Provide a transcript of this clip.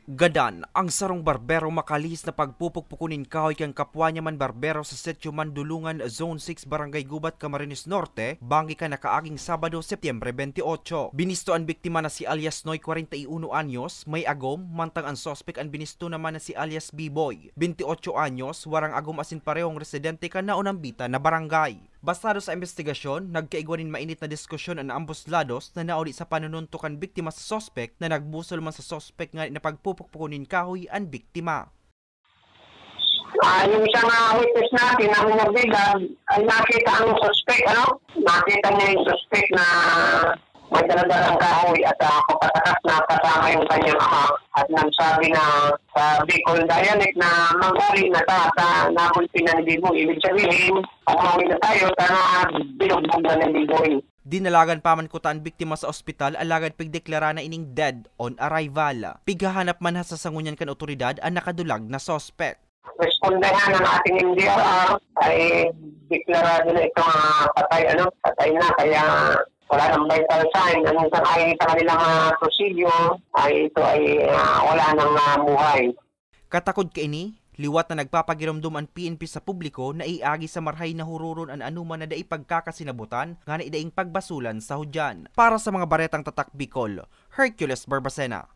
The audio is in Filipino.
Gadan, ang sarong barbero makalis na pagpupukpukunin kahoy kang kapwa niya man barbero sa Setyo Mandulungan, Zone 6, Barangay Gubat, Camarines Norte, banggi ka nakaaging Sabado, Setyembre 28. Binisto ang biktima na si alias Noy, 41 anyos, may agom, mantang ang sospek ang binisto naman na si alias B-Boy, 28 anyos, warang agom asin parehong residente ka na unambita na barangay. Basado sa investigasyon, nagkaigwanin mainit na diskusyon ang ambos lados na nauli sa panununtukan biktima sa sospek na nagbusol man sa sospek nga na pagpupukpukunin kahoy ang biktima. Yung isang witness natin na nagbigan ay nakita ang suspect, nakita niya yung suspect na may daladalang kahoy at kapatakas na kasama yung kanyang ama at nagsabi na sa Bicol dialect na mag-uli na sa nabulpin na ni Biboy. Ibig sabihin, umuwi na tayo sana binugbog na ni Biboy. Dinalagan pa man kuta ang biktima sa ospital alagad pigdeklara na ining dead on arrival. Pighahanap man sa sangunyan kan otoridad ang nakadulag na sospek. Respondahan ng ating NDRR ay deklarado na itong patay na kaya wala nang vital sign. Anong ay sa kanilang prosedure ay ito ay wala nang buhay. Katakod ka ini, liwat na nagpapagiramdom ang PNP sa publiko na iagi sa marhay na hururon ang anuman na daig pagkakasinabutan nga na idaing pagbasulan sa hudyan. Para sa mga baretang tatak Bicol, Hercules Barbacena.